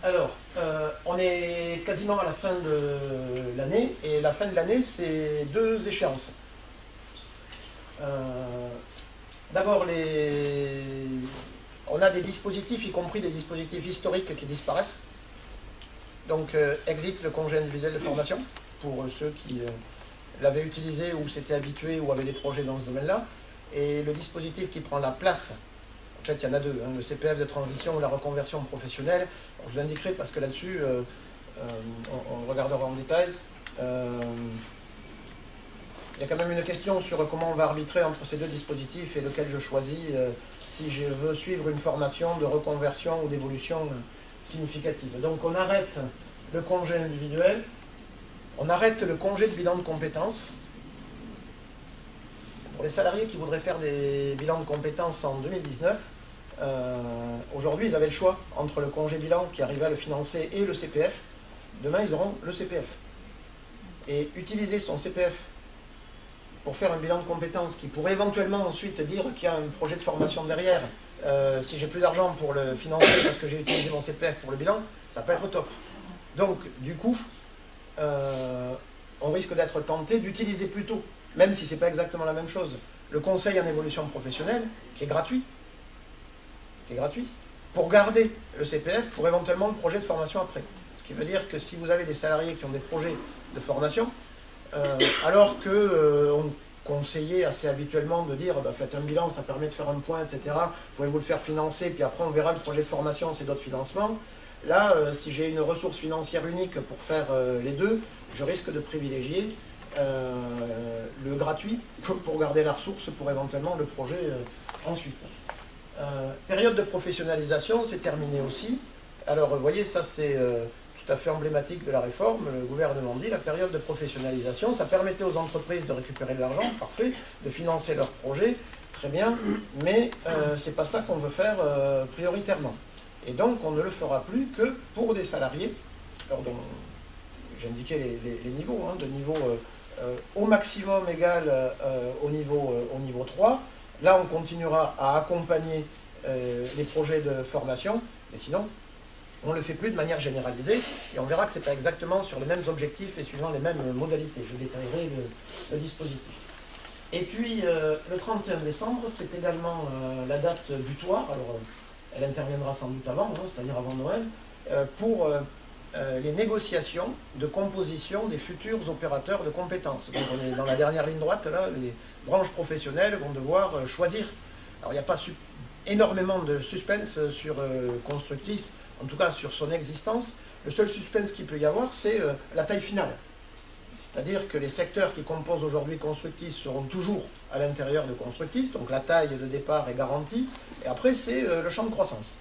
Alors, on est quasiment à la fin de l'année, et la fin de l'année, c'est deux échéances. D'abord, on a des dispositifs, y compris des dispositifs historiques, qui disparaissent. Donc, exit le congé individuel de formation, pour ceux qui l'avaient utilisé ou s'étaient habitués ou avaient des projets dans ce domaine-là. Et le dispositif qui prend la place, en fait, il y en a deux, hein, le CPF de transition ou la reconversion professionnelle. Alors, je vous indiquerai parce que là-dessus, on regardera en détail. Il y a quand même une question sur comment on va arbitrer entre ces deux dispositifs et lequel je choisis si je veux suivre une formation de reconversion ou d'évolution significative. Donc on arrête le congé individuel, on arrête le congé de bilan de compétences. Pour les salariés qui voudraient faire des bilans de compétences en 2019, aujourd'hui ils avaient le choix entre le congé bilan qui arrivait à le financer et le CPF. Demain ils auront le CPF. Et utiliser son CPF pour faire un bilan de compétences qui pourrait éventuellement ensuite dire qu'il y a un projet de formation derrière, si j'ai plus d'argent pour le financer parce que j'ai utilisé mon CPF pour le bilan, ça peut être top. Donc, du coup, on risque d'être tenté d'utiliser plutôt, même si ce n'est pas exactement la même chose, le conseil en évolution professionnelle, qui est gratuit, pour garder le CPF pour éventuellement le projet de formation après. Ce qui veut dire que si vous avez des salariés qui ont des projets de formation, alors qu'on conseillait assez habituellement de dire bah, faites un bilan, ça permet de faire un point, etc. Pouvez-vous le faire financer, puis après on verra le projet de formation, c'est d'autres financements. Là, si j'ai une ressource financière unique pour faire les deux, je risque de privilégier le gratuit pour garder la ressource pour éventuellement le projet ensuite. Période de professionnalisation, c'est terminé aussi. Alors, vous voyez, ça c'est tout à fait emblématique de la réforme. Le gouvernement dit la période de professionnalisation, ça permettait aux entreprises de récupérer de l'argent, parfait, de financer leurs projets, très bien, mais c'est pas ça qu'on veut faire prioritairement. Et donc, on ne le fera plus que pour des salariés. Alors, j'ai indiqué les niveaux, hein, de niveau au maximum égal au niveau 3. Là, on continuera à accompagner les projets de formation, mais sinon, on ne le fait plus de manière généralisée, et on verra que ce n'est pas exactement sur les mêmes objectifs et suivant les mêmes modalités. Je détaillerai le dispositif. Et puis, le 31 décembre, c'est également la date butoir, alors elle interviendra sans doute avant, hein, c'est-à-dire avant Noël, pour les négociations de composition des futurs opérateurs de compétences. Donc on est dans la dernière ligne droite, là, les branches professionnelles vont devoir choisir. Alors il n'y a pas énormément de suspense sur Constructis, en tout cas sur son existence. Le seul suspense qu'il peut y avoir, c'est la taille finale. C'est-à-dire que les secteurs qui composent aujourd'hui Constructis seront toujours à l'intérieur de Constructis, donc la taille de départ est garantie, et après c'est le champ de croissance.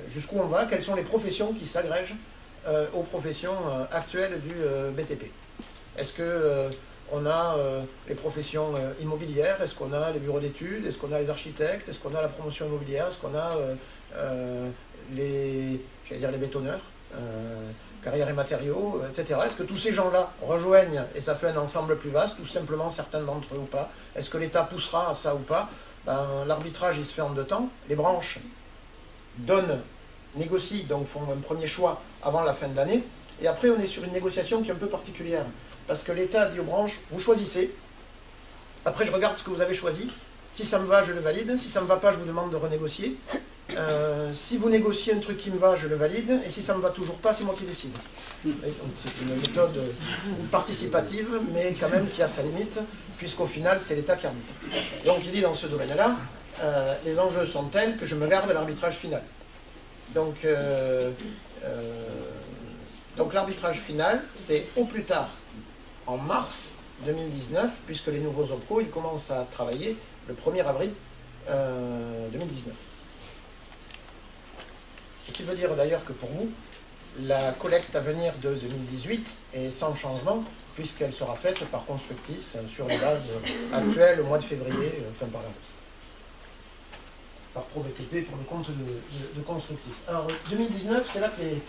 Jusqu'où on va, quelles sont les professions qui s'agrègent aux professions actuelles du BTP. Est-ce qu'on a les professions immobilières, est-ce qu'on a les bureaux d'études, est-ce qu'on a les architectes, est-ce qu'on a la promotion immobilière, est-ce qu'on a les bétonneurs, carrières et matériaux, etc. Est-ce que tous ces gens-là rejoignent et ça fait un ensemble plus vaste, ou simplement certains d'entre eux ou pas? Est-ce que l'État poussera à ça ou pas? L'arbitrage, il se fait en deux temps. Les branches négocient, donc font un premier choix avant la fin de l'année, et après on est sur une négociation qui est un peu particulière, parce que l'État dit aux branches, vous choisissez, après je regarde ce que vous avez choisi, si ça me va, je le valide, si ça ne me va pas, je vous demande de renégocier, si vous négociez un truc qui me va, je le valide, et si ça ne me va toujours pas, c'est moi qui décide. C'est une méthode participative, mais quand même qui a sa limite, puisqu'au final c'est l'État qui arbitre. Donc il dit dans ce domaine-là, les enjeux sont tels que je me garde l'arbitrage final. Donc l'arbitrage final, c'est au plus tard en mars 2019, puisque les nouveaux OPCO, ils commencent à travailler le 1er avril 2019. Ce qui veut dire d'ailleurs que pour vous, la collecte à venir de 2018 est sans changement, puisqu'elle sera faite par Constructis sur les bases actuelles au mois de février, enfin par là. Par ProVTP pour le compte de Constructis. Alors 2019, c'est là que les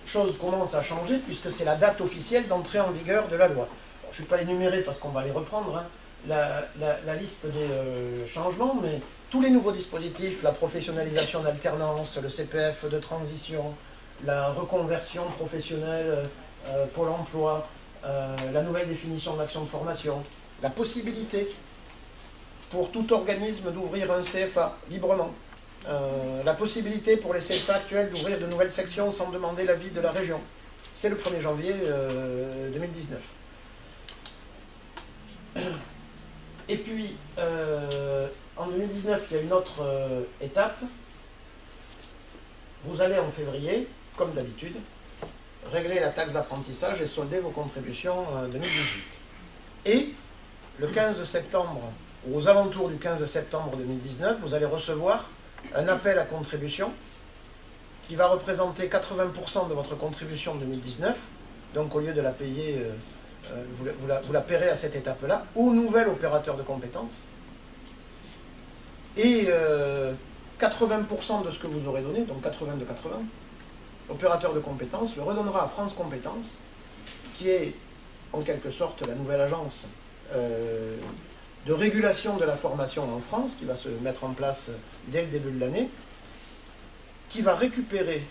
choses commencent à changer, puisque c'est la date officielle d'entrée en vigueur de la loi. Alors, je ne vais pas énumérer parce qu'on va les reprendre, hein, la liste des changements, mais tous les nouveaux dispositifs, la professionnalisation d'alternance, le CPF de transition, la reconversion professionnelle, Pôle emploi, la nouvelle définition de l'action de formation, la possibilité pour tout organisme d'ouvrir un CFA librement, la possibilité pour les CFA actuels d'ouvrir de nouvelles sections sans demander l'avis de la région. C'est le 1er janvier 2019. Et puis, en 2019, il y a une autre étape. Vous allez en février, comme d'habitude, régler la taxe d'apprentissage et solder vos contributions 2018. Et le 15 septembre, ou aux alentours du 15 septembre 2019, vous allez recevoir un appel à contribution qui va représenter 80% de votre contribution 2019. Donc au lieu de la payer, vous la paierez à cette étape-là, au nouvel opérateur de compétences. Et 80% de ce que vous aurez donné, donc 80 de 80, l'opérateur de compétences le redonnera à France Compétences, qui est en quelque sorte la nouvelle agence de régulation de la formation en France, qui va se mettre en place dès le début de l'année, qui va récupérer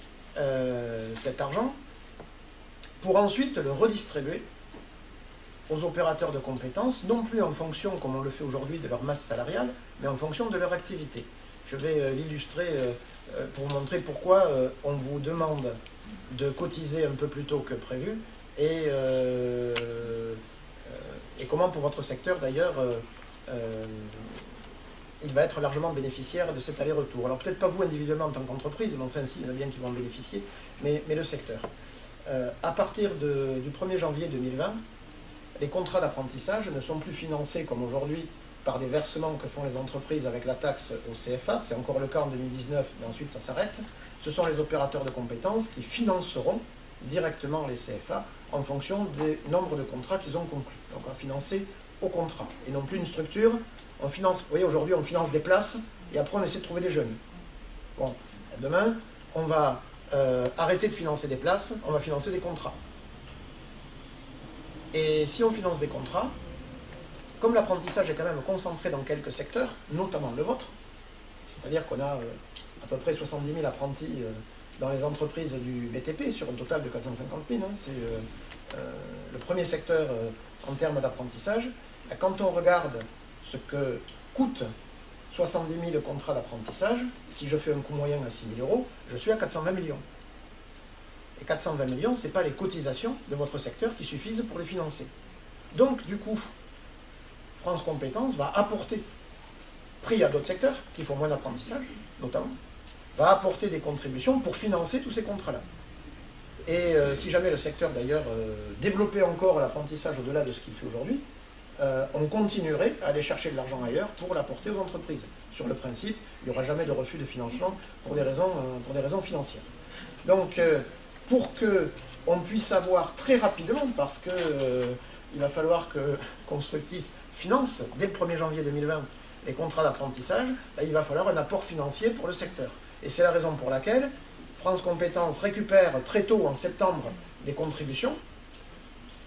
cet argent pour ensuite le redistribuer aux opérateurs de compétences, non plus en fonction, comme on le fait aujourd'hui, de leur masse salariale, mais en fonction de leur activité. Je vais l'illustrer pour vous montrer pourquoi on vous demande de cotiser un peu plus tôt que prévu et comment pour votre secteur d'ailleurs il va être largement bénéficiaire de cet aller-retour. Alors peut-être pas vous individuellement en tant qu'entreprise, mais enfin si, il y en a bien qui vont en bénéficier, mais le secteur. À partir du 1er janvier 2020, les contrats d'apprentissage ne sont plus financés comme aujourd'hui par des versements que font les entreprises avec la taxe au CFA, c'est encore le cas en 2019, mais ensuite ça s'arrête. Ce sont les opérateurs de compétences qui financeront directement les CFA en fonction des nombres de contrats qu'ils ont conclus. Donc on va financer au contrat, et non plus une structure. On finance, vous voyez, aujourd'hui on finance des places, et après on essaie de trouver des jeunes. Bon, demain, on va arrêter de financer des places, on va financer des contrats. Et si on finance des contrats, comme l'apprentissage est quand même concentré dans quelques secteurs, notamment le vôtre, c'est-à-dire qu'on a à peu près 70 000 apprentis dans les entreprises du BTP sur un total de 450 000, hein, c'est le premier secteur en termes d'apprentissage. Quand on regarde ce que coûte 70 000 contrats d'apprentissage, si je fais un coût moyen à 6 000 €, je suis à 420 millions. Et 420 millions, ce n'est pas les cotisations de votre secteur qui suffisent pour les financer. Donc, du coup, France Compétences va apporter, pris à d'autres secteurs qui font moins d'apprentissage, notamment, va apporter des contributions pour financer tous ces contrats-là. Et si jamais le secteur, d'ailleurs, développait encore l'apprentissage au-delà de ce qu'il fait aujourd'hui, on continuerait à aller chercher de l'argent ailleurs pour l'apporter aux entreprises. Sur le principe, il n'y aura jamais de refus de financement pour des raisons financières. Donc, pour qu'on puisse avoir très rapidement, parce que il va falloir que Constructis finance, dès le 1er janvier 2020, les contrats d'apprentissage, il va falloir un apport financier pour le secteur. Et c'est la raison pour laquelle France Compétences récupère très tôt, en septembre, des contributions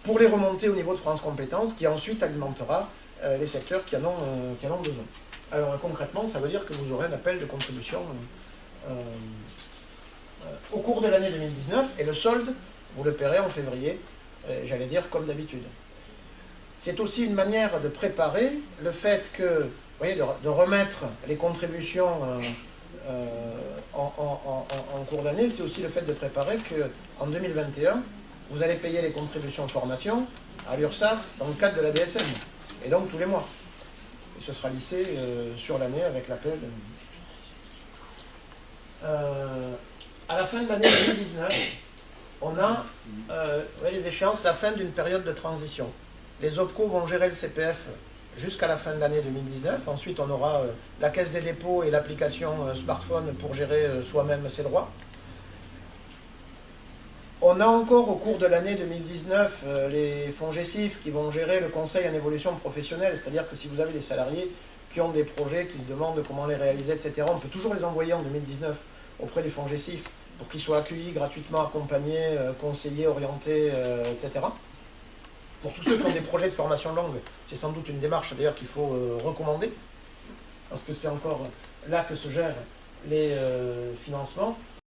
pour les remonter au niveau de France Compétences, qui ensuite alimentera les secteurs qui en ont besoin. Alors concrètement, ça veut dire que vous aurez un appel de contribution au cours de l'année 2019, et le solde, vous le paierez en février, j'allais dire comme d'habitude. C'est aussi une manière de préparer le fait que, vous voyez, de remettre les contributions en cours d'année, c'est aussi le fait de préparer qu'en 2021, vous allez payer les contributions de formation à l'URSSAF dans le cadre de la DSM, et donc tous les mois. Et ce sera lissé sur l'année avec l'appel. À la fin de l'année 2019, on a les échéances, la fin d'une période de transition. Les OPCO vont gérer le CPF jusqu'à la fin de l'année 2019. Ensuite, on aura la Caisse des dépôts et l'application smartphone pour gérer soi-même ses droits. On a encore au cours de l'année 2019 les fonds GESIF qui vont gérer le conseil en évolution professionnelle, c'est-à-dire que si vous avez des salariés qui ont des projets, qui se demandent comment les réaliser, etc., on peut toujours les envoyer en 2019 auprès du fonds GESIF pour qu'ils soient accueillis gratuitement, accompagnés, conseillés, orientés, etc. Pour tous ceux qui ont des projets de formation longue, c'est sans doute une démarche d'ailleurs qu'il faut recommander, parce que c'est encore là que se gèrent les financements.